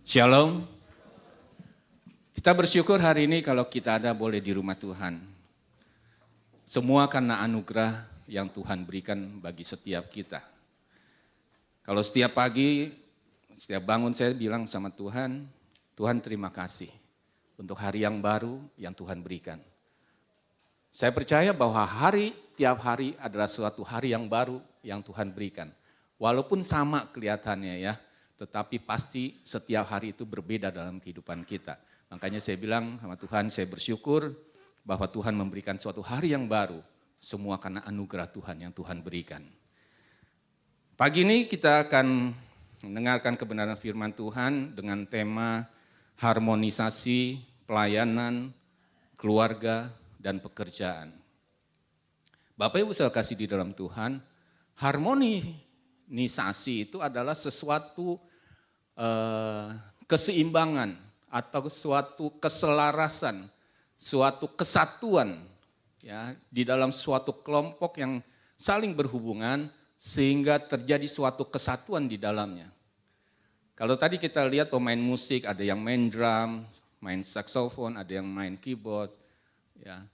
Shalom. Kita bersyukur hari ini kalau kita ada boleh di rumah Tuhan. Semua karena anugerah yang Tuhan berikan bagi setiap kita. Kalau setiap pagi, setiap bangun saya bilang sama Tuhan, Tuhan terima kasih untuk hari yang baru yang Tuhan berikan. Saya percaya bahwa tiap hari adalah suatu hari yang baru yang Tuhan berikan. Walaupun sama kelihatannya ya, tetapi pasti setiap hari itu berbeda dalam kehidupan kita. Makanya saya bilang sama Tuhan, saya bersyukur bahwa Tuhan memberikan suatu hari yang baru. Semua karena anugerah Tuhan yang Tuhan berikan. Pagi ini kita akan mendengarkan kebenaran firman Tuhan dengan tema harmonisasi, pelayanan, keluarga, dan pekerjaan. Bapak Ibu saya kasih di dalam Tuhan, harmonisasi itu adalah sesuatu keseimbangan atau suatu keselarasan, suatu kesatuan ya di dalam suatu kelompok yang saling berhubungan sehingga terjadi suatu kesatuan di dalamnya. Kalau tadi kita lihat pemain musik, ada yang main drum, main saksofon, ada yang main keyboard, ya,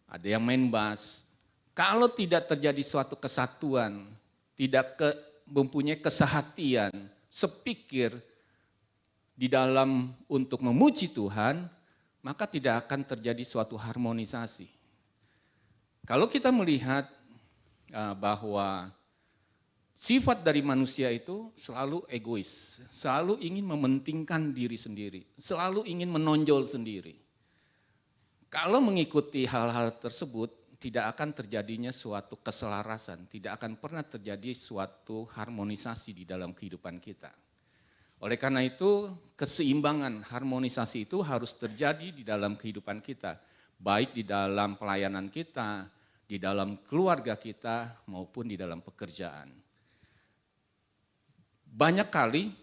ada yang main bass. Kalau tidak terjadi suatu kesatuan, tidak mempunyai kesehatian, sepikir di dalam untuk memuji Tuhan, maka tidak akan terjadi suatu harmonisasi. Kalau kita melihat bahwa sifat dari manusia itu selalu egois, selalu ingin mementingkan diri sendiri, selalu ingin menonjol sendiri. Kalau mengikuti hal-hal tersebut, tidak akan terjadinya suatu keselarasan, tidak akan pernah terjadi suatu harmonisasi di dalam kehidupan kita. Oleh karena itu, keseimbangan, harmonisasi itu harus terjadi di dalam kehidupan kita, baik di dalam pelayanan kita, di dalam keluarga kita, maupun di dalam pekerjaan. Banyak kali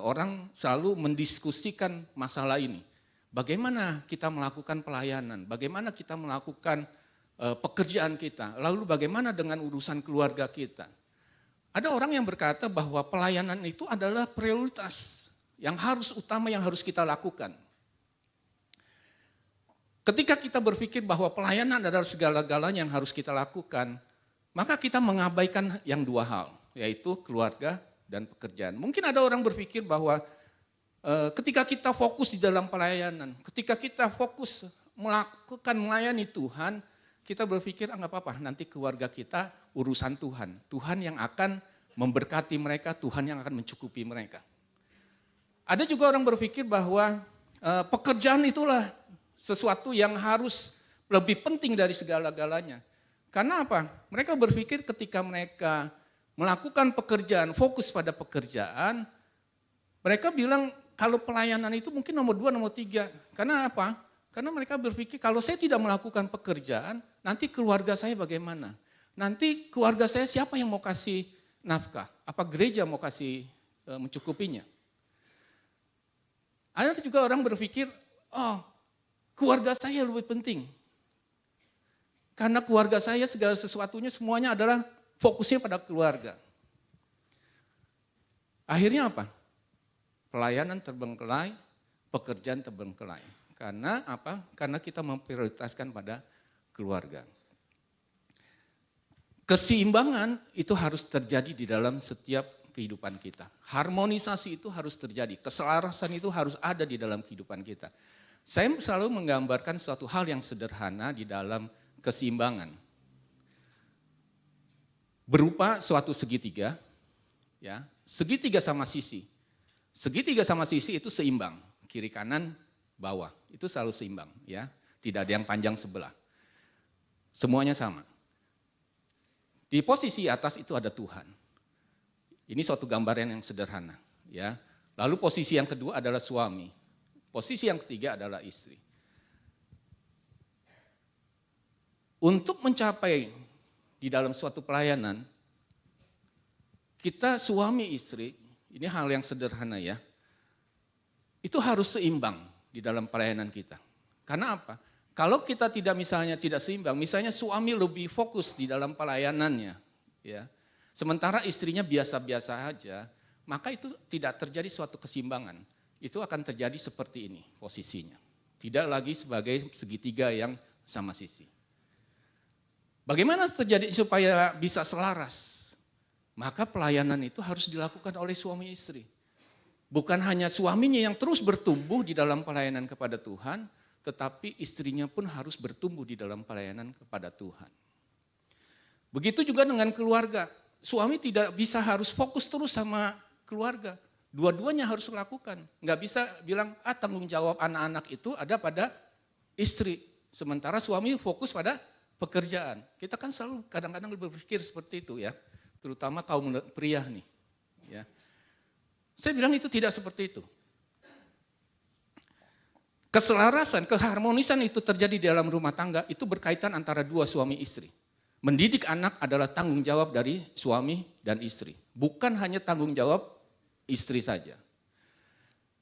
orang selalu mendiskusikan masalah ini. Bagaimana kita melakukan pelayanan, bagaimana kita melakukan pekerjaan kita, lalu bagaimana dengan urusan keluarga kita. Ada orang yang berkata bahwa pelayanan itu adalah prioritas yang harus utama yang harus kita lakukan. Ketika kita berpikir bahwa pelayanan adalah segala-galanya yang harus kita lakukan, maka kita mengabaikan yang dua hal, yaitu keluarga dan pekerjaan. Mungkin ada orang berpikir bahwa ketika kita fokus di dalam pelayanan, ketika kita fokus melakukan melayani Tuhan, kita berpikir nggak apa-apa, nanti keluarga kita urusan Tuhan. Tuhan yang akan memberkati mereka, Tuhan yang akan mencukupi mereka. Ada juga orang berpikir bahwa pekerjaan itulah sesuatu yang harus lebih penting dari segala-galanya. Karena apa? Mereka berpikir ketika mereka melakukan pekerjaan, fokus pada pekerjaan, mereka bilang kalau pelayanan itu mungkin nomor 2, nomor 3. Karena apa? Karena mereka berpikir kalau saya tidak melakukan pekerjaan, nanti keluarga saya bagaimana? Nanti keluarga saya siapa yang mau kasih nafkah? Apa gereja mau kasih mencukupinya? Ada juga orang berpikir, oh keluarga saya lebih penting. Karena keluarga saya segala sesuatunya semuanya adalah fokusnya pada keluarga. Akhirnya apa? Pelayanan terbengkelai, pekerjaan terbengkelai. Karena apa? Karena kita memprioritaskan pada keluarga. Keseimbangan itu harus terjadi di dalam setiap kehidupan kita. Harmonisasi itu harus terjadi, keselarasan itu harus ada di dalam kehidupan kita. Saya selalu menggambarkan suatu hal yang sederhana di dalam keseimbangan. Berupa suatu segitiga, ya, segitiga sama sisi. Segitiga sama sisi itu seimbang, kiri kanan bawah, itu selalu seimbang, ya, tidak ada yang panjang sebelah. Semuanya sama. Di posisi atas itu ada Tuhan. Ini suatu gambaran yang sederhana, ya. Lalu posisi yang kedua adalah suami. Posisi yang ketiga adalah istri. Untuk mencapai di dalam suatu pelayanan, kita suami istri, ini hal yang sederhana ya, itu harus seimbang di dalam pelayanan kita. Karena apa? Kalau kita tidak seimbang, misalnya suami lebih fokus di dalam pelayanannya, ya, sementara istrinya biasa-biasa aja, maka itu tidak terjadi suatu keseimbangan. itu akan terjadi seperti ini posisinya. Tidak lagi sebagai segitiga yang sama sisi. Bagaimana terjadi supaya bisa selaras? Maka pelayanan itu harus dilakukan oleh suami istri. Bukan hanya suaminya yang terus bertumbuh di dalam pelayanan kepada Tuhan, tetapi istrinya pun harus bertumbuh di dalam pelayanan kepada Tuhan. Begitu juga dengan keluarga. Suami tidak bisa harus fokus terus sama keluarga. Dua-duanya harus melakukan. Nggak bisa bilang, tanggung jawab anak-anak itu ada pada istri. Sementara suami fokus pada pekerjaan. Kita kan selalu kadang-kadang berpikir seperti itu ya. Terutama kaum pria nih. Ya. Saya bilang itu tidak seperti itu. Keselarasan, keharmonisan itu terjadi di dalam rumah tangga itu berkaitan antara dua suami istri. Mendidik anak adalah tanggung jawab dari suami dan istri. Bukan hanya tanggung jawab istri saja.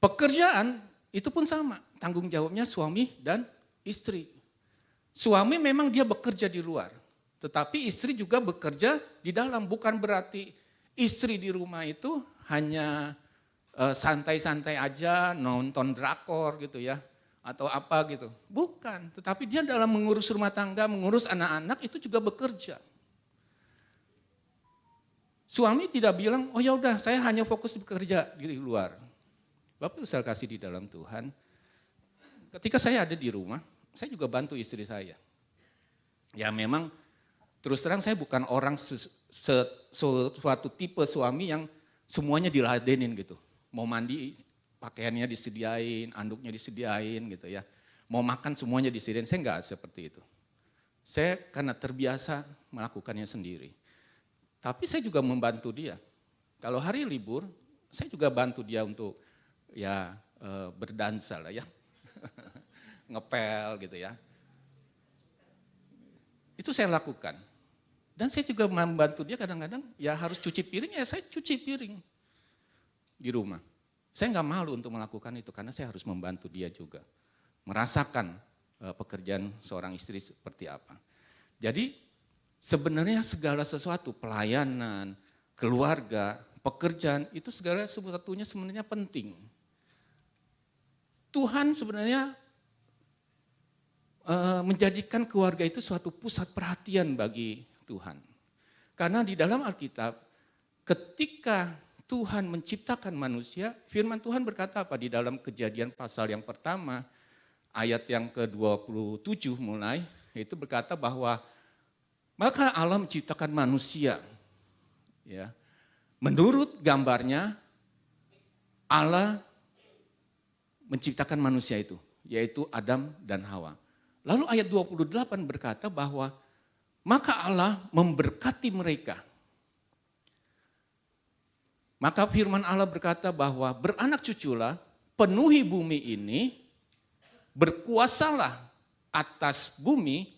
Pekerjaan itu pun sama, tanggung jawabnya suami dan istri. Suami memang dia bekerja di luar, tetapi istri juga bekerja di dalam. Bukan berarti istri di rumah itu hanya santai-santai aja, nonton drakor gitu ya, atau apa gitu. Bukan, tetapi dia dalam mengurus rumah tangga, mengurus anak-anak itu juga bekerja. Suami tidak bilang, oh ya udah saya hanya fokus bekerja di luar. Bapak saya kasih di dalam Tuhan, ketika saya ada di rumah, saya juga bantu istri saya. Ya memang terus terang saya bukan orang suatu tipe suami yang semuanya diladenin gitu. Mau mandi pakaiannya disediain, anduknya disediain gitu ya. Mau makan semuanya disediain, saya enggak seperti itu. Saya karena terbiasa melakukannya sendiri. Tapi saya juga membantu dia. Kalau hari libur, saya juga bantu dia untuk ya berdansa lah ya. Ngepel gitu ya. Itu saya lakukan. Dan saya juga membantu dia kadang-kadang ya harus cuci piring, ya saya cuci piring di rumah. Saya nggak malu untuk melakukan itu karena saya harus membantu dia juga. Merasakan pekerjaan seorang istri seperti apa. Jadi sebenarnya segala sesuatu, pelayanan, keluarga, pekerjaan, itu segala sesuatunya sebenarnya penting. Tuhan sebenarnya menjadikan keluarga itu suatu pusat perhatian bagi Tuhan. Karena di dalam Alkitab, ketika Tuhan menciptakan manusia, firman Tuhan berkata apa di dalam Kejadian pasal yang pertama, ayat yang ke-27 mulai, itu berkata bahwa maka Allah menciptakan manusia. Ya, menurut gambarnya, Allah menciptakan manusia itu, yaitu Adam dan Hawa. Lalu ayat 28 berkata bahwa maka Allah memberkati mereka. Maka firman Allah berkata bahwa beranak cuculah, penuhi bumi ini, berkuasalah atas bumi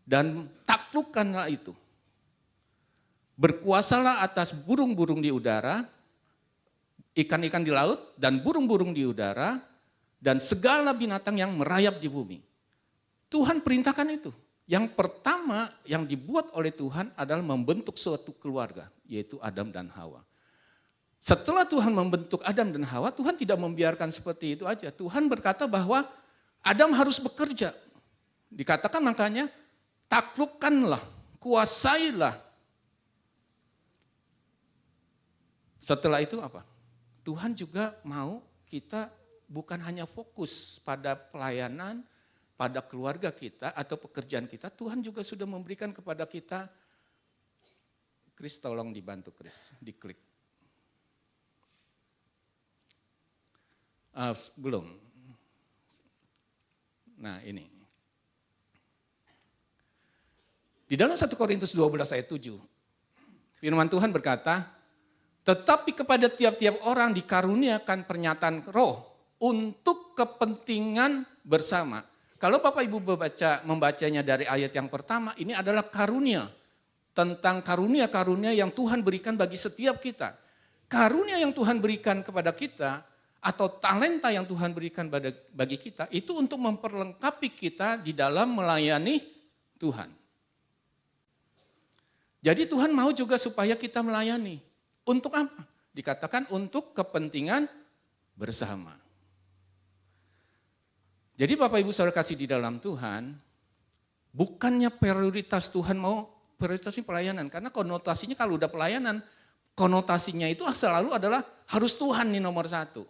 dan taklukkanlah itu. Berkuasalah atas burung-burung di udara, ikan-ikan di laut dan burung-burung di udara, dan segala binatang yang merayap di bumi. Tuhan perintahkan itu. Yang pertama yang dibuat oleh Tuhan adalah membentuk suatu keluarga, yaitu Adam dan Hawa. Setelah Tuhan membentuk Adam dan Hawa, Tuhan tidak membiarkan seperti itu aja. Tuhan berkata bahwa Adam harus bekerja. Dikatakan makanya, taklukkanlah, kuasailah. Setelah itu apa? Tuhan juga mau kita bukan hanya fokus pada pelayanan, pada keluarga kita atau pekerjaan kita, Tuhan juga sudah memberikan kepada kita. Chris tolong dibantu Chris, diklik. Belum. Nah ini. Di dalam 1 Korintus 12 ayat 7, firman Tuhan berkata, tetapi kepada tiap-tiap orang dikaruniakan pernyataan roh untuk kepentingan bersama. Kalau Bapak Ibu membacanya dari ayat yang pertama, ini adalah karunia. Tentang karunia-karunia yang Tuhan berikan bagi setiap kita. Karunia yang Tuhan berikan kepada kita, atau talenta yang Tuhan berikan bagi kita, itu untuk memperlengkapi kita di dalam melayani Tuhan. Jadi Tuhan mau juga supaya kita melayani. Untuk apa? Dikatakan untuk kepentingan bersama. Jadi Bapak Ibu Saudara kasih di dalam Tuhan, bukannya prioritas Tuhan mau prioritasnya pelayanan. Karena konotasinya kalau udah pelayanan, konotasinya itu selalu adalah harus Tuhan nih nomor satu.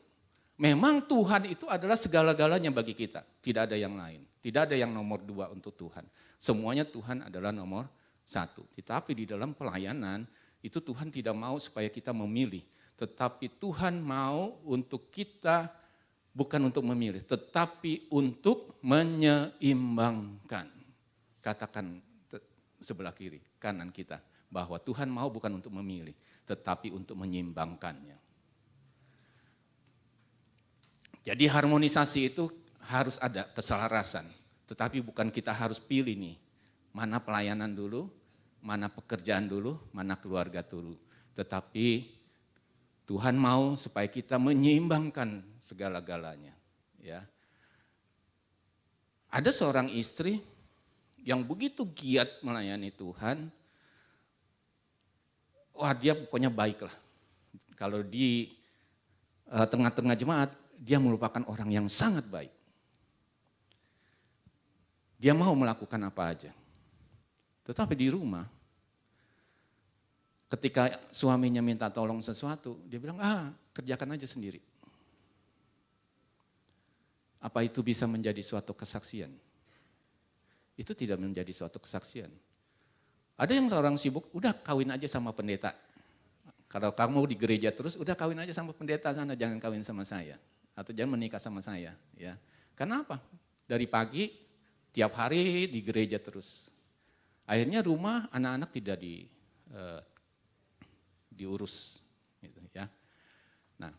Memang Tuhan itu adalah segala-galanya bagi kita. Tidak ada yang lain. Tidak ada yang nomor dua untuk Tuhan. Semuanya Tuhan adalah nomor satu. Tetapi di dalam pelayanan, itu Tuhan tidak mau supaya kita memilih. Tetapi Tuhan mau untuk kita, bukan untuk memilih, tetapi untuk menyeimbangkan. Katakan sebelah kiri, kanan kita, bahwa Tuhan mau bukan untuk memilih, tetapi untuk menyeimbangkannya. Jadi harmonisasi itu harus ada keselarasan, tetapi bukan kita harus pilih nih, mana pelayanan dulu, mana pekerjaan dulu, mana keluarga dulu. Tetapi Tuhan mau supaya kita menyeimbangkan segala-galanya. Ya. Ada seorang istri yang begitu giat melayani Tuhan, wah dia pokoknya baik lah. Kalau di tengah-tengah jemaat, dia merupakan orang yang sangat baik. Dia mau melakukan apa aja. Tetapi di rumah, ketika suaminya minta tolong sesuatu, dia bilang, kerjakan aja sendiri. Apa itu bisa menjadi suatu kesaksian? Itu tidak menjadi suatu kesaksian. Ada yang seorang sibuk, udah kawin aja sama pendeta. Kalau kamu di gereja terus, udah kawin aja sama pendeta sana, jangan kawin sama saya. Atau jangan menikah sama saya. Ya. Karena apa? Dari pagi, tiap hari di gereja terus. Akhirnya rumah anak-anak tidak diurus. Gitu, ya. Nah,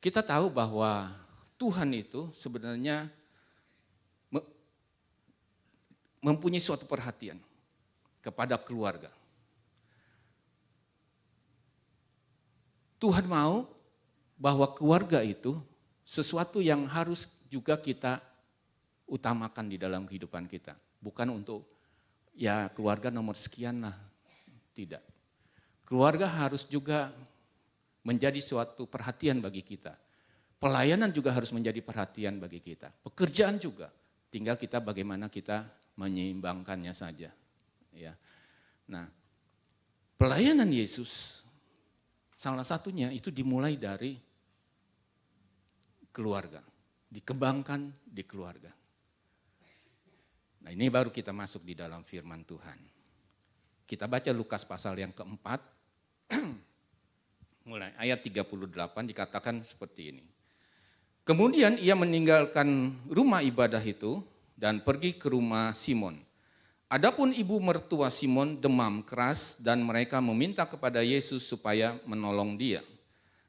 kita tahu bahwa Tuhan itu sebenarnya mempunyai suatu perhatian kepada keluarga. Tuhan mau bahwa keluarga itu sesuatu yang harus juga kita utamakan di dalam kehidupan kita. Bukan untuk ya keluarga nomor sekian lah, tidak. Keluarga harus juga menjadi suatu perhatian bagi kita. Pelayanan juga harus menjadi perhatian bagi kita. Pekerjaan juga, tinggal kita bagaimana kita menyeimbangkannya saja. Ya. Nah, pelayanan Yesus salah satunya itu dimulai dari keluarga, dikembangkan di keluarga. Nah, ini baru kita masuk di dalam firman Tuhan. Kita baca Lukas pasal yang keempat, mulai ayat 38 dikatakan seperti ini. Kemudian ia meninggalkan rumah ibadah itu dan pergi ke rumah Simon. Adapun ibu mertua Simon demam keras dan mereka meminta kepada Yesus supaya menolong dia.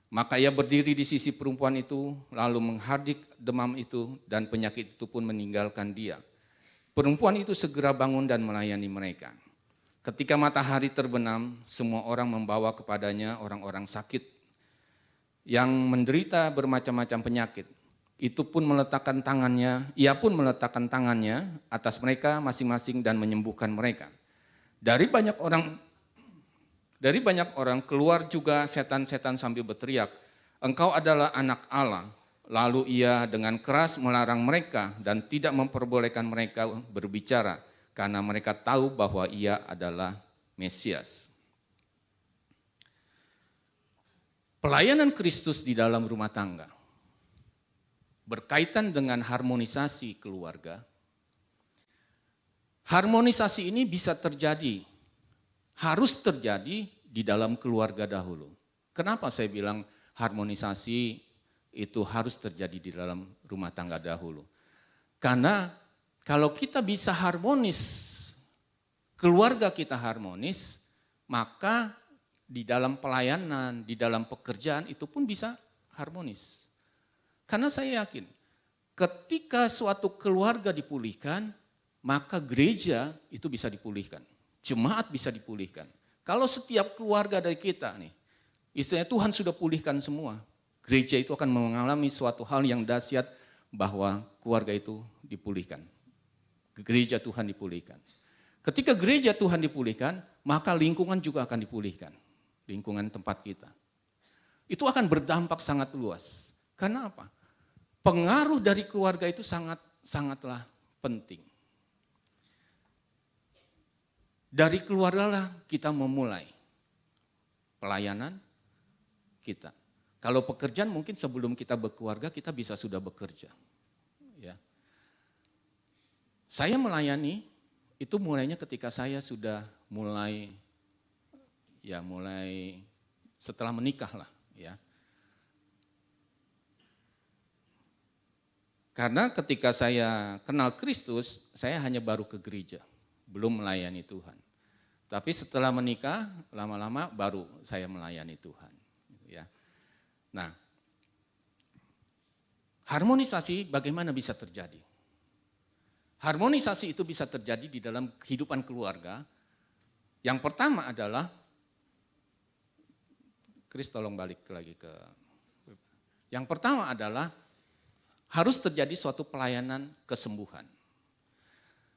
Maka ia berdiri di sisi perempuan itu lalu menghardik demam itu dan penyakit itu pun meninggalkan dia. Perempuan itu segera bangun dan melayani mereka. Ketika matahari terbenam, semua orang membawa kepadanya orang-orang sakit yang menderita bermacam-macam penyakit. Ia pun meletakkan tangannya atas mereka masing-masing dan menyembuhkan mereka. Dari banyak orang keluar juga setan-setan sambil berteriak, "Engkau adalah anak Allah." Lalu ia dengan keras melarang mereka dan tidak memperbolehkan mereka berbicara karena mereka tahu bahwa ia adalah Mesias. Pelayanan Kristus di dalam rumah tangga berkaitan dengan harmonisasi keluarga. Harmonisasi ini bisa terjadi, harus terjadi di dalam keluarga dahulu. Kenapa saya bilang harmonisasi itu harus terjadi di dalam rumah tangga dahulu? Karena kalau kita bisa harmonis, keluarga kita harmonis, maka di dalam pelayanan, di dalam pekerjaan itu pun bisa harmonis. Karena saya yakin ketika suatu keluarga dipulihkan, maka gereja itu bisa dipulihkan. Jemaat bisa dipulihkan. Kalau setiap keluarga dari kita nih, istilahnya Tuhan sudah pulihkan semua, gereja itu akan mengalami suatu hal yang dahsyat bahwa keluarga itu dipulihkan. Gereja Tuhan dipulihkan. Ketika gereja Tuhan dipulihkan, maka lingkungan juga akan dipulihkan. Lingkungan tempat kita. Itu akan berdampak sangat luas. Karena apa? pengaruh dari keluarga itu sangatlah penting. Dari keluargalah kita memulai pelayanan kita. Kalau pekerjaan mungkin sebelum kita berkeluarga kita bisa sudah bekerja. Ya. Saya melayani itu mulainya ketika saya sudah mulai setelah menikah lah ya. Karena ketika saya kenal Kristus, saya hanya baru ke gereja, belum melayani Tuhan. Tapi setelah menikah, lama-lama baru saya melayani Tuhan. Ya. Nah, harmonisasi bagaimana bisa terjadi? Harmonisasi itu bisa terjadi di dalam kehidupan keluarga. Yang pertama adalah, Chris tolong balik lagi ke. Yang pertama adalah harus terjadi suatu pelayanan kesembuhan.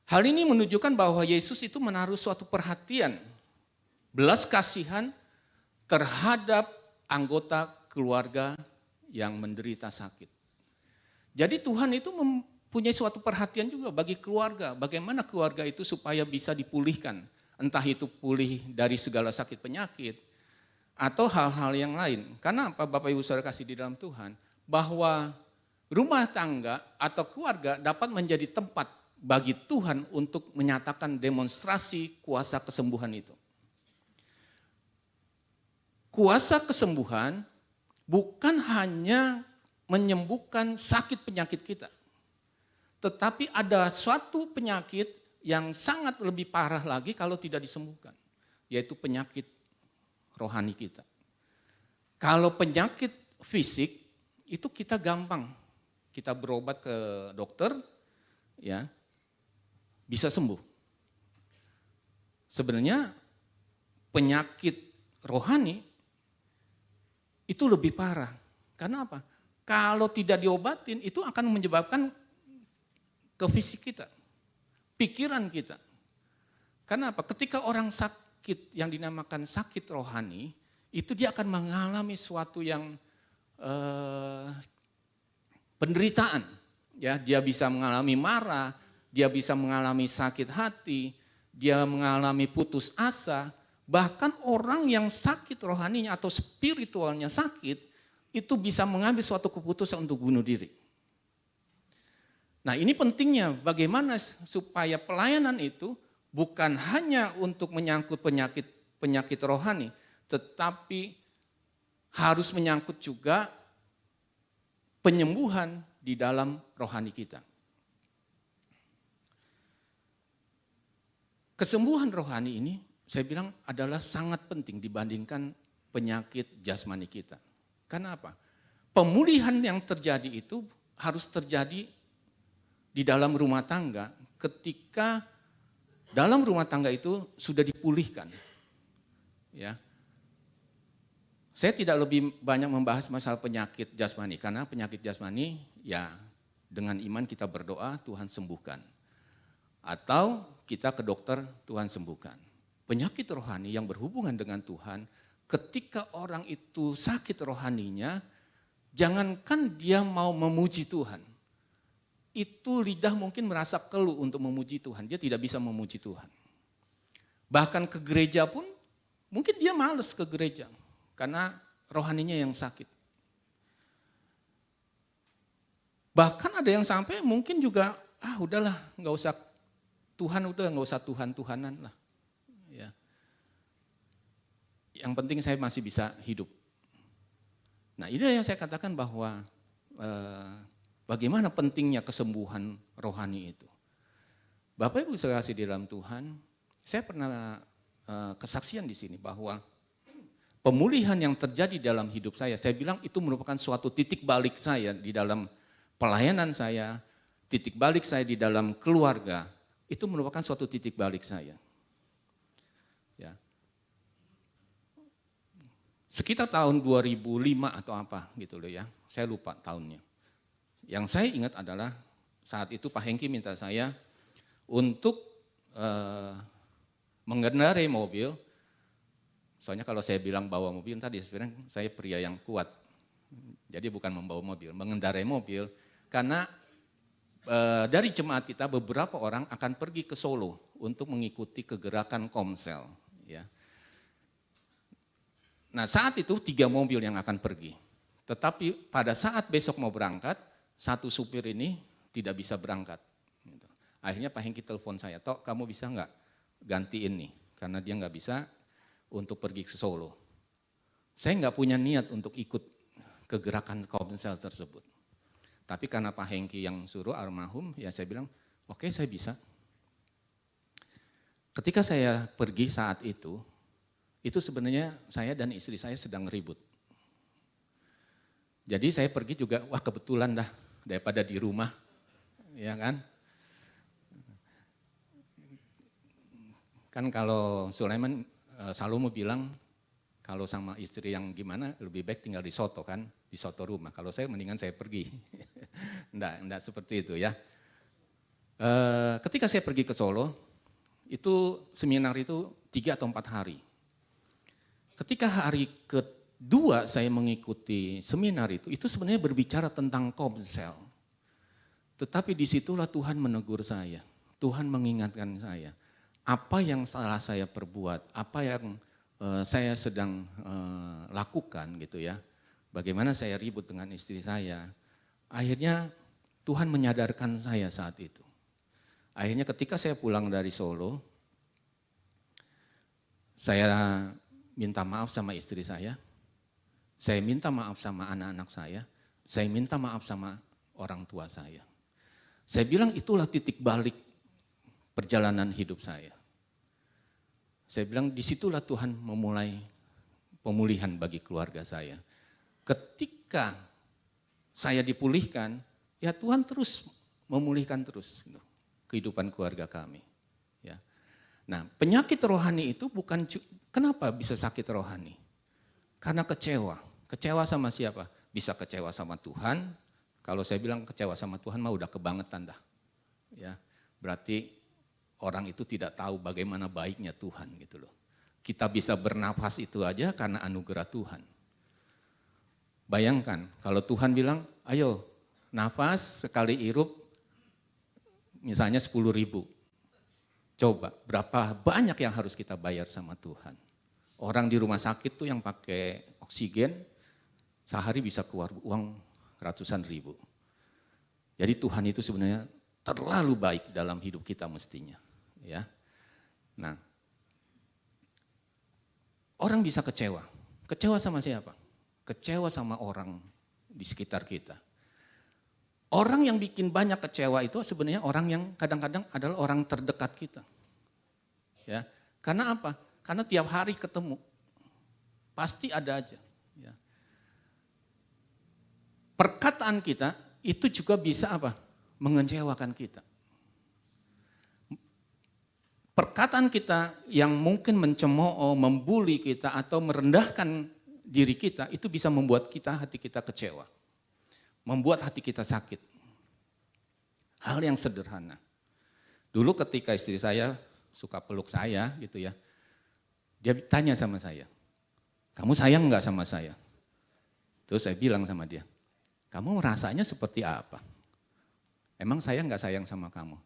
Hal ini menunjukkan bahwa Yesus itu menaruh suatu perhatian, belas kasihan terhadap anggota keluarga yang menderita sakit. Jadi Tuhan itu mempunyai suatu perhatian juga bagi keluarga, bagaimana keluarga itu supaya bisa dipulihkan, entah itu pulih dari segala sakit penyakit, atau hal-hal yang lain. Karena apa Bapak Ibu Saudara kasih di dalam Tuhan, bahwa rumah tangga atau keluarga dapat menjadi tempat bagi Tuhan untuk menyatakan demonstrasi kuasa kesembuhan itu. Kuasa kesembuhan bukan hanya menyembuhkan sakit penyakit kita, tetapi ada suatu penyakit yang sangat lebih parah lagi kalau tidak disembuhkan, yaitu penyakit rohani kita. Kalau penyakit fisik itu kita gampang, kita berobat ke dokter, ya bisa sembuh. Sebenarnya penyakit rohani itu lebih parah. Karena apa? Kalau tidak diobatin itu akan menyebabkan ke fisik kita, pikiran kita. Karena apa? Ketika orang sakit yang dinamakan sakit rohani, itu dia akan mengalami suatu yang penderitaan. Ya, dia bisa mengalami marah, dia bisa mengalami sakit hati, dia mengalami putus asa. Bahkan orang yang sakit rohaninya atau spiritualnya sakit, itu bisa mengambil suatu keputusan untuk bunuh diri. Nah ini pentingnya bagaimana supaya pelayanan itu bukan hanya untuk menyangkut penyakit rohani, tetapi harus menyangkut juga penyembuhan di dalam rohani kita. Kesembuhan rohani ini saya bilang adalah sangat penting dibandingkan penyakit jasmani kita. Karena apa? Pemulihan yang terjadi itu harus terjadi di dalam rumah tangga ketika dalam rumah tangga itu sudah dipulihkan. Ya. Saya tidak lebih banyak membahas masalah penyakit jasmani karena penyakit jasmani ya dengan iman kita berdoa Tuhan sembuhkan. Atau kita ke dokter Tuhan sembuhkan. Penyakit rohani yang berhubungan dengan Tuhan, ketika orang itu sakit rohaninya, jangankan dia mau memuji Tuhan. Itu lidah mungkin merasa keluh untuk memuji Tuhan, dia tidak bisa memuji Tuhan. Bahkan ke gereja pun, mungkin dia malas ke gereja, karena rohaninya yang sakit. Bahkan ada yang sampai mungkin juga, udahlah nggak usah Tuhan, udah nggak usah Tuhan-Tuhanan lah. Ya. Yang penting saya masih bisa hidup. Nah ini yang saya katakan bahwa bagaimana pentingnya kesembuhan rohani itu. Bapak Ibu saya kasih di dalam Tuhan, saya pernah kesaksian di sini bahwa pemulihan yang terjadi dalam hidup saya bilang itu merupakan suatu titik balik saya di dalam pelayanan saya, titik balik saya di dalam keluarga, itu merupakan suatu titik balik saya. Ya. Sekitar tahun 2005 atau apa gitu loh ya, saya lupa tahunnya. Yang saya ingat adalah saat itu Pak Hengki minta saya untuk mengendarai mobil. Soalnya kalau saya bilang bawa mobil tadi sebenarnya saya pria yang kuat. Jadi bukan membawa mobil, mengendarai mobil Karena dari jemaat kita beberapa orang akan pergi ke Solo untuk mengikuti kegerakan Komsel. Ya. Nah saat itu 3 mobil yang akan pergi. Tetapi pada saat besok mau berangkat, satu supir ini tidak bisa berangkat. Akhirnya Pak Hengki telepon saya, "Tok, kamu bisa nggak gantiin nih?" Karena dia nggak bisa untuk pergi ke Solo. Saya nggak punya niat untuk ikut kegerakan Komsel tersebut. Tapi karena Pak Hengki yang suruh almarhum, ya saya bilang, "Oke, saya bisa." Ketika saya pergi saat itu sebenarnya saya dan istri saya sedang ribut. Jadi saya pergi juga, wah kebetulan dah daripada di rumah, ya kan. Kan kalau Sulaiman, Salomo bilang, kalau sama istri yang gimana lebih baik tinggal di soto kan, di soto rumah. Kalau saya mendingan saya pergi. Enggak seperti itu ya. Ketika saya pergi ke Solo, itu seminar itu 3 atau 4 hari. Ketika hari kedua saya mengikuti seminar itu sebenarnya berbicara tentang Komsel. Tetapi disitulah Tuhan menegur saya, Tuhan mengingatkan saya. Apa yang salah saya perbuat, apa yang saya sedang lakukan gitu ya. Bagaimana saya ribut dengan istri saya. Akhirnya Tuhan menyadarkan saya saat itu. Akhirnya ketika saya pulang dari Solo, saya minta maaf sama istri saya minta maaf sama anak-anak saya minta maaf sama orang tua saya. Saya bilang itulah titik balik perjalanan hidup saya. Saya bilang disitulah Tuhan memulai pemulihan bagi keluarga saya. Ketika saya dipulihkan, ya Tuhan terus memulihkan terus kehidupan keluarga kami. Ya. Nah penyakit rohani itu bukan, kenapa bisa sakit rohani? Karena kecewa. Kecewa sama siapa? Bisa kecewa sama Tuhan. Kalau saya bilang kecewa sama Tuhan mah udah kebangetan dah. Ya, berarti orang itu tidak tahu bagaimana baiknya Tuhan gitu loh. Kita bisa bernafas itu aja karena anugerah Tuhan. Bayangkan kalau Tuhan bilang, ayo nafas sekali hirup misalnya 10.000. Coba berapa banyak yang harus kita bayar sama Tuhan. Orang di rumah sakit tuh yang pakai oksigen sehari bisa keluar uang ratusan ribu. Jadi Tuhan itu sebenarnya terlalu baik dalam hidup kita mestinya. Ya. Nah, orang bisa kecewa. Kecewa sama siapa? Kecewa sama orang di sekitar kita. Orang yang bikin banyak kecewa itu sebenarnya orang yang kadang-kadang adalah orang terdekat kita. Ya. Karena apa? Karena tiap hari ketemu. Pasti ada aja. Ya. Perkataan kita itu juga bisa apa? Mengecewakan kita. Perkataan kita yang mungkin mencemooh, membuli kita atau merendahkan diri kita itu bisa membuat hati kita kecewa. Membuat hati kita sakit. Hal yang sederhana. Dulu ketika istri saya suka peluk saya gitu ya. Dia tanya sama saya, "Kamu sayang enggak sama saya?" Terus saya bilang sama dia, "Kamu rasanya seperti apa? Emang saya enggak sayang sama kamu?"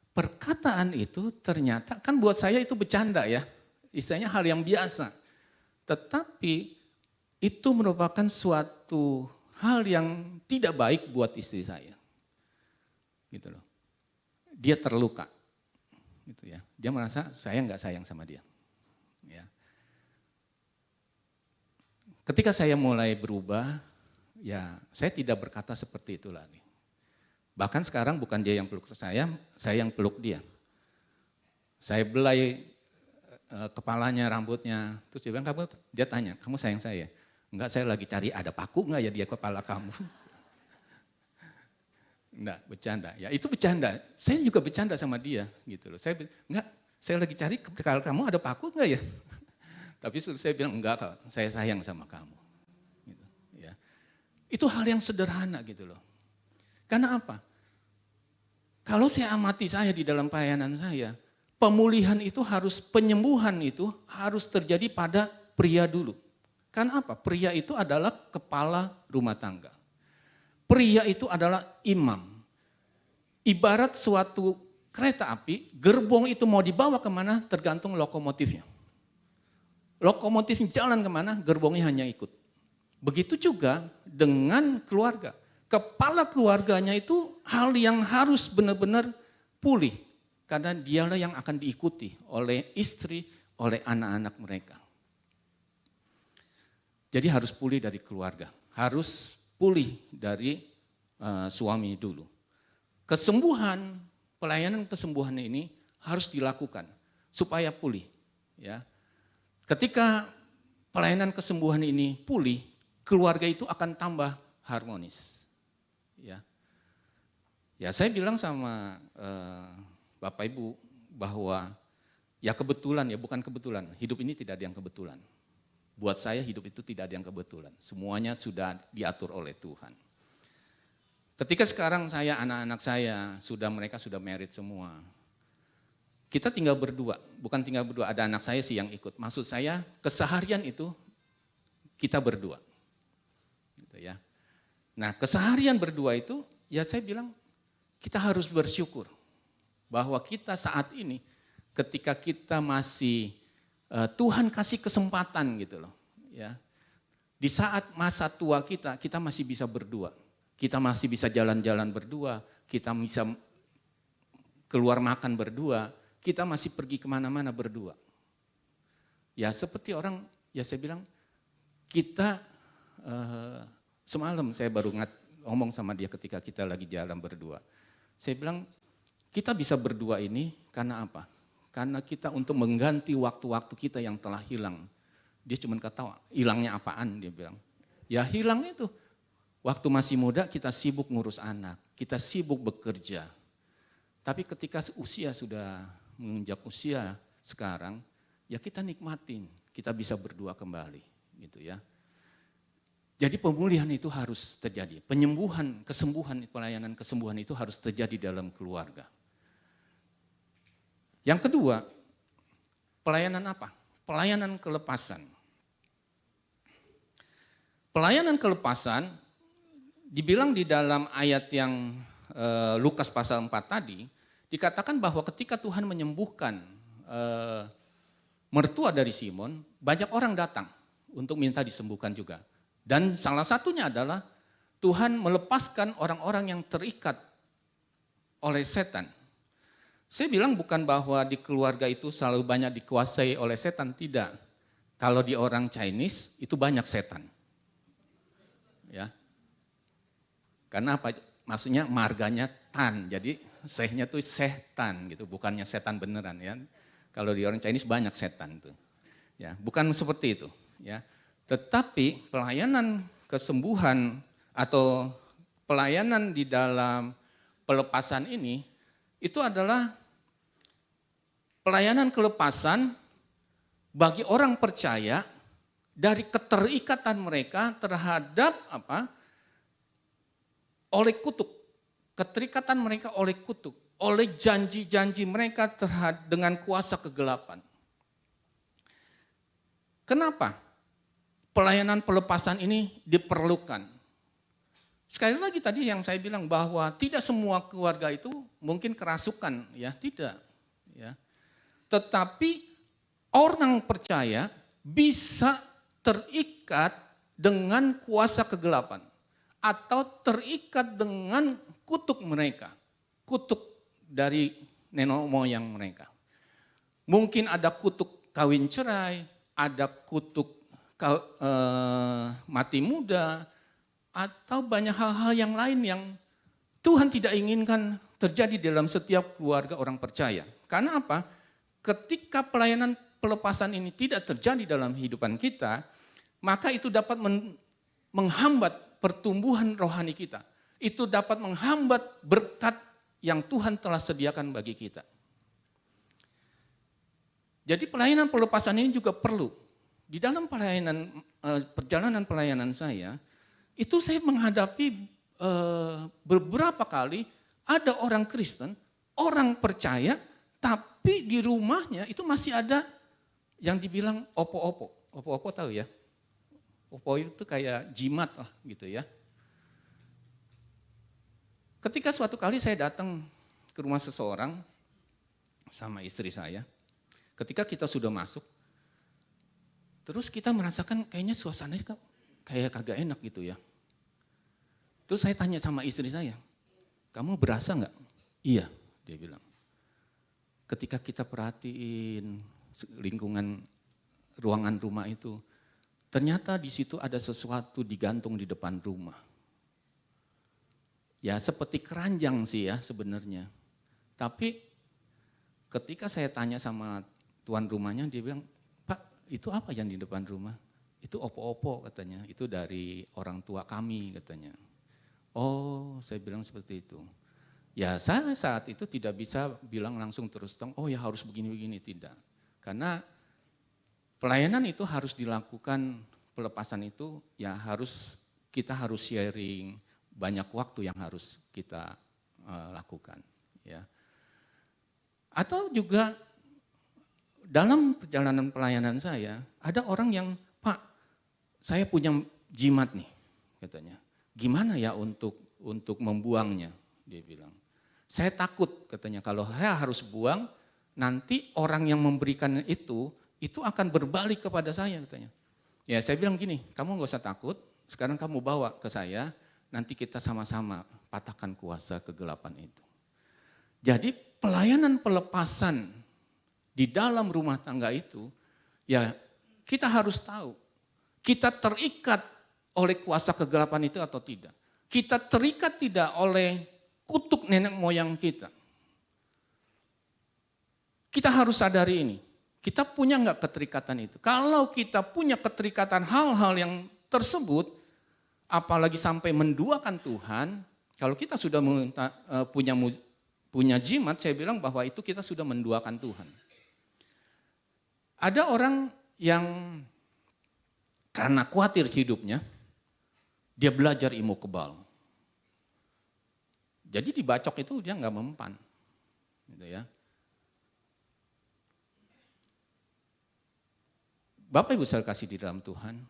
Perkataan itu ternyata kan buat saya itu bercanda ya. Istilahnya hal yang biasa. Tetapi itu merupakan suatu hal yang tidak baik buat istri saya. Gitu loh. Dia terluka. Gitu ya. Dia merasa saya enggak sayang sama dia. Ya. Ketika saya mulai berubah, ya saya tidak berkata seperti itu lagi. Bahkan sekarang bukan dia yang peluk saya yang peluk dia. Saya belai kepalanya, rambutnya, terus dia bilang, dia tanya, "Kamu sayang saya?" "Enggak, saya lagi cari ada paku enggak ya di kepala kamu?" Enggak, bercanda. Ya itu bercanda. Saya juga bercanda sama dia gitu loh. Enggak, saya lagi cari kepala kamu ada paku enggak ya? Tapi saya bilang, "Enggak Kak, saya sayang sama kamu." Gitu, ya. Itu hal yang sederhana gitu loh. Karena apa? Kalau saya amati saya di dalam pelayanan saya, pemulihan itu penyembuhan itu harus terjadi pada pria dulu. Karena apa? Pria itu adalah kepala rumah tangga. Pria itu adalah imam. Ibarat suatu kereta api, gerbong itu mau dibawa kemana tergantung lokomotifnya. Lokomotifnya jalan kemana, gerbongnya hanya ikut. Begitu juga dengan keluarga. Kepala keluarganya itu hal yang harus benar-benar pulih. Karena dialah yang akan diikuti oleh istri, oleh anak-anak mereka. Jadi harus pulih dari keluarga. Harus pulih dari suami dulu. Kesembuhan, pelayanan kesembuhan ini harus dilakukan supaya pulih. Ya. Ketika pelayanan kesembuhan ini pulih, keluarga itu akan tambah harmonis. Ya saya bilang sama Bapak Ibu bahwa ya kebetulan ya bukan kebetulan, hidup ini tidak ada yang kebetulan. Buat saya hidup itu tidak ada yang kebetulan, semuanya sudah diatur oleh Tuhan. Ketika sekarang saya, anak-anak saya, mereka sudah married semua. Kita tinggal berdua, bukan tinggal berdua, ada anak saya sih yang ikut. Maksud saya keseharian itu kita berdua. Gitu ya. Nah keseharian berdua itu ya saya bilang kita harus bersyukur. Bahwa kita saat ini ketika kita masih, Tuhan kasih kesempatan gitu loh. Ya. Di saat masa tua kita masih bisa berdua. Kita masih bisa jalan-jalan berdua, kita bisa keluar makan berdua, kita masih pergi kemana-mana berdua. Ya seperti orang, ya saya bilang, kita semalam saya baru ngomong sama dia ketika kita lagi jalan berdua. Saya bilang, kita bisa berdua ini karena apa? Karena kita untuk mengganti waktu-waktu kita yang telah hilang. Dia cuma ketawa, hilangnya apaan dia bilang. Ya hilang itu. Waktu masih muda kita sibuk ngurus anak, kita sibuk bekerja. Tapi ketika usia sudah menginjak usia sekarang, ya kita nikmatin, kita bisa berdua kembali gitu ya. Jadi pemulihan itu harus terjadi, penyembuhan, kesembuhan, pelayanan kesembuhan itu harus terjadi dalam keluarga. Yang kedua, pelayanan apa? Pelayanan kelepasan. Pelayanan kelepasan dibilang di dalam ayat yang Lukas pasal 4 tadi, dikatakan bahwa ketika Tuhan menyembuhkan mertua dari Simon, banyak orang datang untuk minta disembuhkan juga. Dan salah satunya adalah Tuhan melepaskan orang-orang yang terikat oleh setan. Saya bilang bukan bahwa di keluarga itu selalu banyak dikuasai oleh setan, tidak. Kalau di orang Chinese itu banyak setan. Ya. Karena apa? Maksudnya marganya Tan, jadi sehnya tuh setan gitu, bukannya setan beneran ya. Kalau di orang Chinese banyak setan tuh. Ya, bukan seperti itu, ya. Tetapi pelayanan kesembuhan atau pelayanan di dalam pelepasan ini itu adalah pelayanan kelepasan bagi orang percaya dari keterikatan mereka terhadap apa? Oleh kutuk, keterikatan mereka oleh kutuk, oleh janji-janji mereka dengan kuasa kegelapan. Kenapa pelayanan pelepasan ini diperlukan? Sekali lagi tadi yang saya bilang bahwa tidak semua keluarga itu mungkin kerasukan, ya tidak. Ya. Tetapi orang percaya bisa terikat dengan kuasa kegelapan. Atau terikat dengan kutuk mereka, kutuk dari nenek moyang mereka. Mungkin ada kutuk kawin cerai, ada kutuk mati muda, atau banyak hal-hal yang lain yang Tuhan tidak inginkan terjadi dalam setiap keluarga orang percaya. Karena apa? Ketika pelayanan pelepasan ini tidak terjadi dalam kehidupan kita, maka itu dapat menghambat pertumbuhan rohani kita. Itu dapat menghambat berkat yang Tuhan telah sediakan bagi kita. Jadi pelayanan pelepasan ini juga perlu. Di dalam perjalanan pelayanan saya, itu saya menghadapi beberapa kali ada orang Kristen, orang percaya, tapi di rumahnya itu masih ada yang dibilang opo-opo. Opo-opo tahu ya? Opo itu kayak jimat lah gitu ya. Ketika suatu kali saya datang ke rumah seseorang sama istri saya, ketika kita sudah masuk, terus kita merasakan kayaknya suasananya kayak kagak enak gitu ya. Terus saya tanya sama istri saya, kamu berasa nggak? Iya, dia bilang. Ketika kita perhatiin lingkungan ruangan rumah itu, ternyata di situ ada sesuatu digantung di depan rumah. Ya seperti keranjang sih ya sebenarnya. Tapi ketika saya tanya sama tuan rumahnya, dia bilang, Pak itu apa yang di depan rumah? Itu opo-opo katanya, itu dari orang tua kami katanya. Oh saya bilang seperti itu. Ya saya saat itu tidak bisa bilang langsung terus terang, oh ya harus begini-begini, tidak. Karena pelayanan itu harus dilakukan, pelepasan itu ya kita harus sharing, banyak waktu yang harus kita lakukan. Ya. Atau juga dalam perjalanan pelayanan saya, ada orang yang, Pak, saya punya jimat nih, katanya. Gimana ya untuk membuangnya? Dia bilang. Saya takut, katanya, kalau saya harus buang, nanti orang yang memberikan itu akan berbalik kepada saya, katanya. Ya saya bilang gini, kamu gak usah takut, sekarang kamu bawa ke saya, nanti kita sama-sama patahkan kuasa kegelapan itu. Jadi pelayanan pelepasan di dalam rumah tangga itu, ya kita harus tahu, kita terikat oleh kuasa kegelapan itu atau tidak. Kita terikat tidak oleh kutuk nenek moyang kita. Kita harus sadari ini, kita punya enggak keterikatan itu. Kalau kita punya keterikatan hal-hal yang tersebut, apalagi sampai menduakan Tuhan, kalau kita sudah punya jimat, saya bilang bahwa itu kita sudah menduakan Tuhan. Ada orang yang karena khawatir hidupnya, dia belajar ilmu kebal. Jadi dibacok itu dia nggak mempan, gitu ya. Bapak Ibu saya kasih di dalam Tuhan,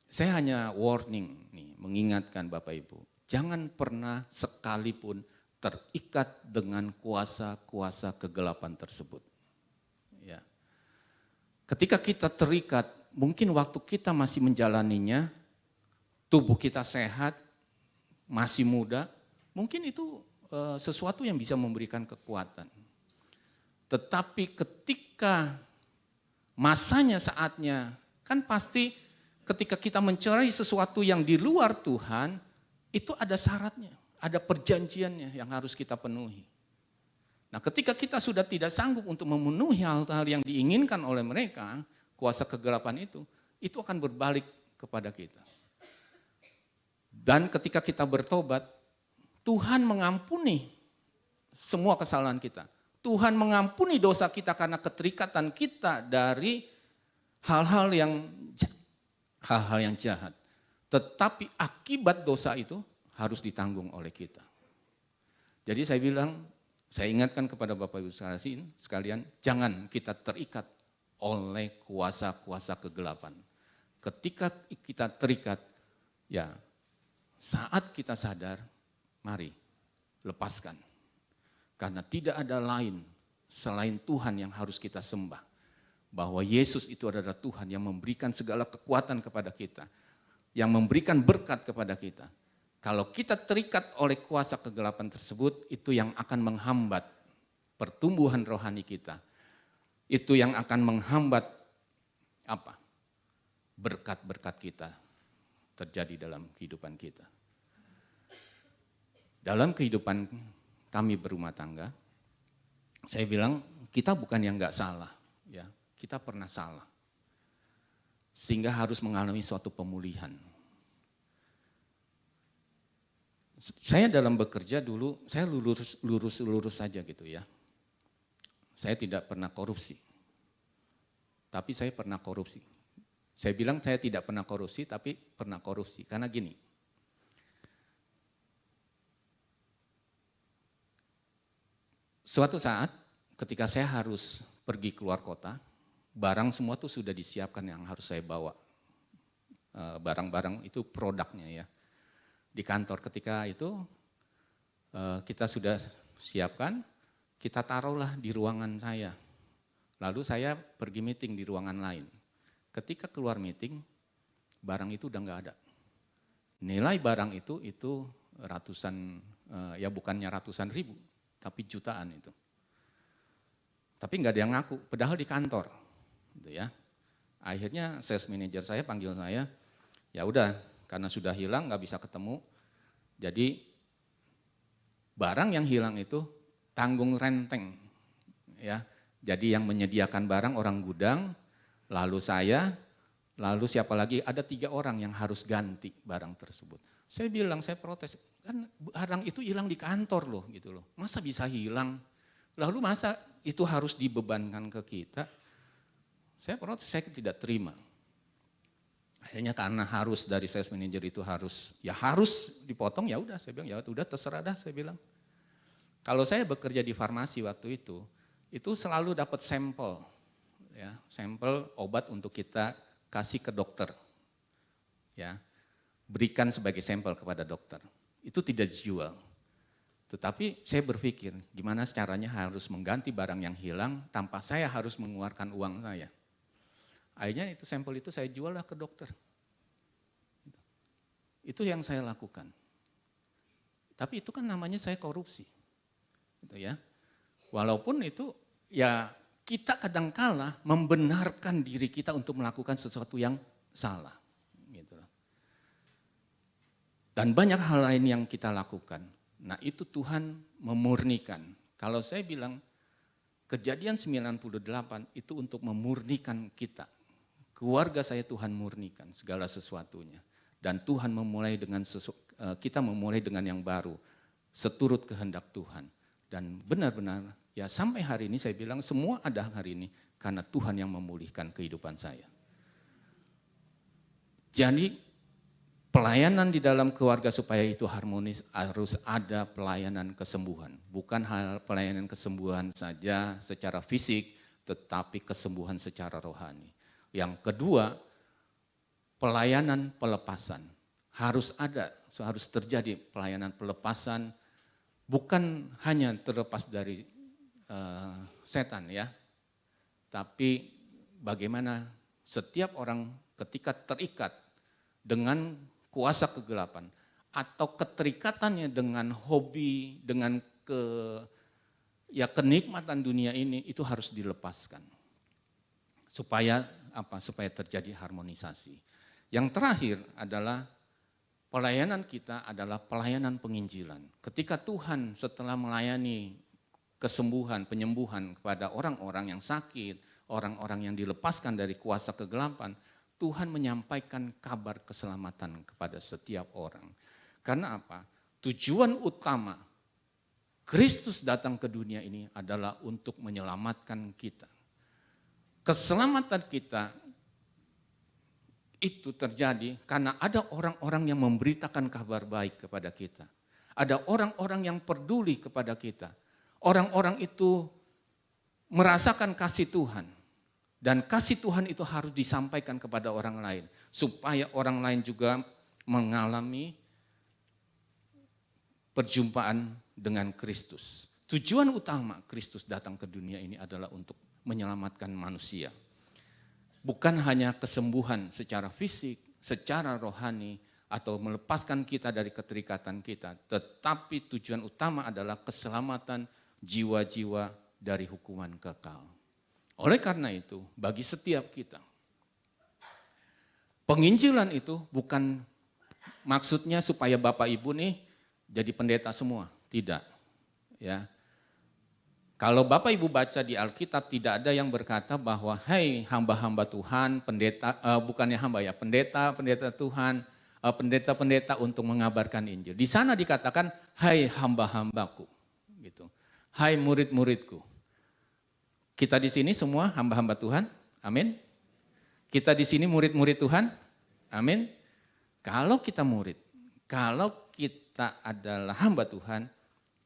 saya hanya warning nih, mengingatkan Bapak Ibu, jangan pernah sekalipun terikat dengan kuasa-kuasa kegelapan tersebut. Ya. Ketika kita terikat, mungkin waktu kita masih menjalaninya, tubuh kita sehat, masih muda, mungkin itu sesuatu yang bisa memberikan kekuatan. Tetapi ketika masanya, saatnya, kan pasti ketika kita mencari sesuatu yang di luar Tuhan, itu ada syaratnya, ada perjanjiannya yang harus kita penuhi. Nah ketika kita sudah tidak sanggup untuk memenuhi hal-hal yang diinginkan oleh mereka, kuasa kegelapan itu akan berbalik kepada kita. Dan ketika kita bertobat, Tuhan mengampuni semua kesalahan kita. Tuhan mengampuni dosa kita karena keterikatan kita dari hal-hal yang jahat. Tetapi akibat dosa itu harus ditanggung oleh kita. Jadi saya bilang, saya ingatkan kepada Bapak Ibu sekalian, jangan kita terikat oleh kuasa-kuasa kegelapan. Ketika kita terikat, ya saat kita sadar, mari lepaskan. Karena tidak ada lain selain Tuhan yang harus kita sembah. Bahwa Yesus itu adalah Tuhan yang memberikan segala kekuatan kepada kita. Yang memberikan berkat kepada kita. Kalau kita terikat oleh kuasa kegelapan tersebut, itu yang akan menghambat pertumbuhan rohani kita. Itu yang akan menghambat apa? Berkat-berkat kita terjadi dalam kehidupan kita. Dalam kehidupan kami berumah tangga, saya bilang kita bukan yang enggak salah, ya. Kita pernah salah. Sehingga harus mengalami suatu pemulihan. Saya dalam bekerja dulu, saya lurus saja gitu ya. Saya tidak pernah korupsi. Tapi saya pernah korupsi. Saya bilang saya tidak pernah korupsi, tapi pernah korupsi. Karena gini, suatu saat ketika saya harus pergi keluar kota, barang semua tuh sudah disiapkan yang harus saya bawa. Barang-barang itu produknya ya. Di kantor ketika itu kita sudah siapkan, kita taruhlah di ruangan saya. Lalu saya pergi meeting di ruangan lain. Ketika keluar meeting, barang itu udah nggak ada. Nilai barang itu ratusan, ya bukannya ratusan ribu, tapi jutaan itu. Tapi nggak ada yang ngaku, padahal di kantor, gitu ya. Akhirnya sales manager saya panggil saya, ya udah karena sudah hilang nggak bisa ketemu, jadi barang yang hilang itu tanggung renteng, ya. Jadi yang menyediakan barang orang gudang, lalu saya, lalu siapa lagi? Ada 3 orang yang harus ganti barang tersebut. Saya bilang, saya protes, kan barang itu hilang di kantor loh, gitu loh. Masa bisa hilang? Lalu masa itu harus dibebankan ke kita? Saya protes, saya tidak terima. Akhirnya karena harus dari sales manager itu harus dipotong, ya udah saya bilang ya udah terserah dah saya bilang. Kalau saya bekerja di farmasi waktu itu selalu dapat sampel, ya sampel obat untuk kita kasih ke dokter, ya berikan sebagai sampel kepada dokter. Itu tidak dijual. Tetapi saya berpikir gimana caranya harus mengganti barang yang hilang tanpa saya harus mengeluarkan uang saya. Akhirnya itu sampel itu saya jual lah ke dokter. Itu yang saya lakukan. Tapi itu kan namanya saya korupsi. Gitu ya. Walaupun itu ya kita kadangkala membenarkan diri kita untuk melakukan sesuatu yang salah. Gitu. Dan banyak hal lain yang kita lakukan. Nah itu Tuhan memurnikan. Kalau saya bilang Kejadian 98 itu untuk memurnikan kita. Keluarga saya Tuhan murnikan segala sesuatunya. Dan Tuhan memulai kita memulai dengan yang baru. Seturut kehendak Tuhan. Dan benar-benar ya sampai hari ini saya bilang semua ada hari ini. Karena Tuhan yang memulihkan kehidupan saya. Jadi pelayanan di dalam keluarga supaya itu harmonis harus ada pelayanan kesembuhan. Bukan hal pelayanan kesembuhan saja secara fisik, tetapi kesembuhan secara rohani. Yang kedua, pelayanan pelepasan. Harus ada, harus terjadi pelayanan pelepasan. Bukan hanya terlepas dari setan ya, tapi bagaimana setiap orang ketika terikat dengan kuasa kegelapan atau keterikatannya dengan hobi, dengan kenikmatan dunia ini itu harus dilepaskan. Supaya apa? Supaya terjadi harmonisasi. Yang terakhir adalah pelayanan kita adalah pelayanan penginjilan. Ketika Tuhan setelah melayani kesembuhan, penyembuhan kepada orang-orang yang sakit, orang-orang yang dilepaskan dari kuasa kegelapan, Tuhan menyampaikan kabar keselamatan kepada setiap orang. Karena apa? Tujuan utama Kristus datang ke dunia ini adalah untuk menyelamatkan kita. Keselamatan kita itu terjadi karena ada orang-orang yang memberitakan kabar baik kepada kita. Ada orang-orang yang peduli kepada kita. Orang-orang itu merasakan kasih Tuhan. Dan kasih Tuhan itu harus disampaikan kepada orang lain. Supaya orang lain juga mengalami perjumpaan dengan Kristus. Tujuan utama Kristus datang ke dunia ini adalah untuk menyelamatkan manusia. Bukan hanya kesembuhan secara fisik, secara rohani, atau melepaskan kita dari keterikatan kita. Tetapi tujuan utama adalah keselamatan jiwa-jiwa dari hukuman kekal. Oleh karena itu, bagi setiap kita, penginjilan itu bukan maksudnya supaya Bapak Ibu nih jadi pendeta semua. Tidak. Ya. Kalau Bapak Ibu baca di Alkitab tidak ada yang berkata bahwa hai hamba-hamba Tuhan, pendeta bukannya hamba ya, pendeta Tuhan, pendeta-pendeta untuk mengabarkan Injil. Di sana dikatakan hai hamba-hambaku gitu. Hai murid-muridku. Kita di sini semua hamba-hamba Tuhan. Amin. Kita di sini murid-murid Tuhan. Amin. Kalau kita murid, kalau kita adalah hamba Tuhan,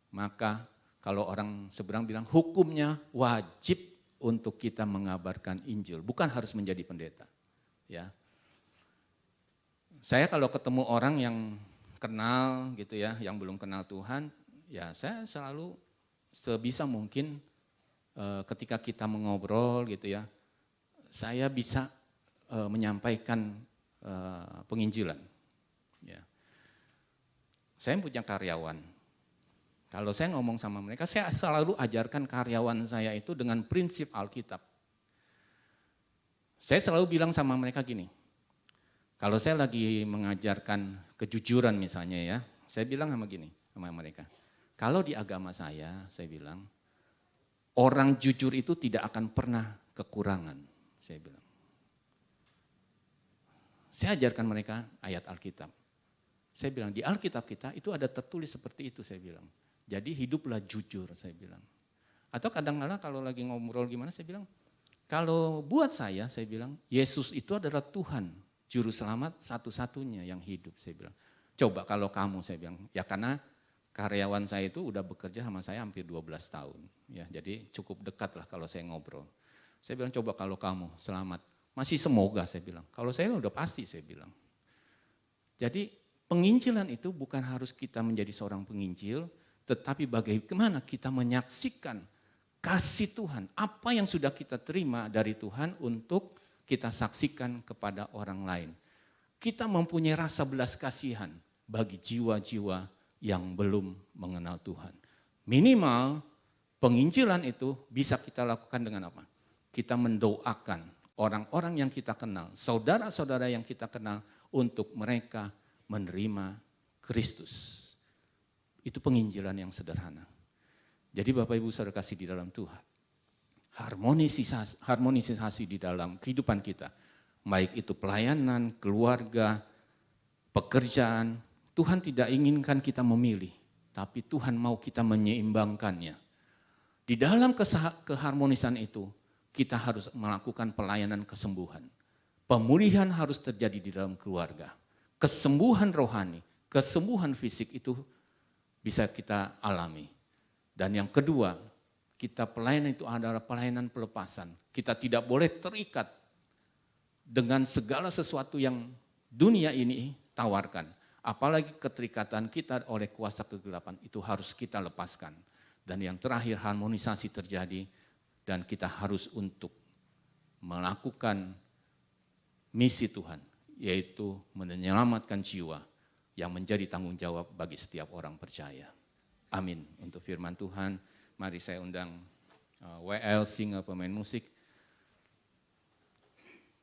maka kalau orang seberang bilang hukumnya wajib untuk kita mengabarkan Injil, bukan harus menjadi pendeta. Ya. Saya kalau ketemu orang yang kenal gitu ya, yang belum kenal Tuhan, ya saya selalu sebisa mungkin ketika kita mengobrol gitu ya, saya bisa menyampaikan penginjilan. Ya. Saya punya karyawan. Kalau saya ngomong sama mereka, saya selalu ajarkan karyawan saya itu dengan prinsip Alkitab. Saya selalu bilang sama mereka gini, kalau saya lagi mengajarkan kejujuran misalnya ya, saya bilang sama mereka, kalau di agama saya bilang, orang jujur itu tidak akan pernah kekurangan, saya bilang. Saya ajarkan mereka ayat Alkitab. Saya bilang, di Alkitab kita itu ada tertulis seperti itu, saya bilang. Jadi hiduplah jujur, saya bilang. Atau kadang-kadang kalau lagi ngobrol gimana, saya bilang, kalau buat saya bilang, Yesus itu adalah Tuhan, Juru Selamat satu-satunya yang hidup, saya bilang. Coba kalau kamu, saya bilang, ya karena karyawan saya itu udah bekerja sama saya hampir 12 tahun. Ya, jadi cukup dekat lah kalau saya ngobrol. Saya bilang, coba kalau kamu selamat, masih semoga saya bilang. Kalau saya udah pasti saya bilang. Jadi penginjilan itu bukan harus kita menjadi seorang penginjil, tetapi bagaimana kita menyaksikan kasih Tuhan. Apa yang sudah kita terima dari Tuhan untuk kita saksikan kepada orang lain. Kita mempunyai rasa belas kasihan bagi jiwa-jiwa yang belum mengenal Tuhan. Minimal penginjilan itu bisa kita lakukan dengan apa? Kita mendoakan orang-orang yang kita kenal, saudara-saudara yang kita kenal untuk mereka menerima Kristus. Itu penginjilan yang sederhana. Jadi Bapak Ibu Saudara kasih di dalam Tuhan, harmonisasi di dalam kehidupan kita, baik itu pelayanan, keluarga, pekerjaan, Tuhan tidak inginkan kita memilih, tapi Tuhan mau kita menyeimbangkannya. Di dalam keharmonisan itu, kita harus melakukan pelayanan kesembuhan. Pemulihan harus terjadi di dalam keluarga. Kesembuhan rohani, kesembuhan fisik itu bisa kita alami. Dan yang kedua, kita pelayanan itu adalah pelayanan pelepasan. Kita tidak boleh terikat dengan segala sesuatu yang dunia ini tawarkan. Apalagi keterikatan kita oleh kuasa kegelapan itu harus kita lepaskan. Dan yang terakhir, harmonisasi terjadi dan kita harus untuk melakukan misi Tuhan, yaitu menyelamatkan jiwa yang menjadi tanggung jawab bagi setiap orang percaya. Amin. Untuk firman Tuhan, mari saya undang WL Singer pemain musik.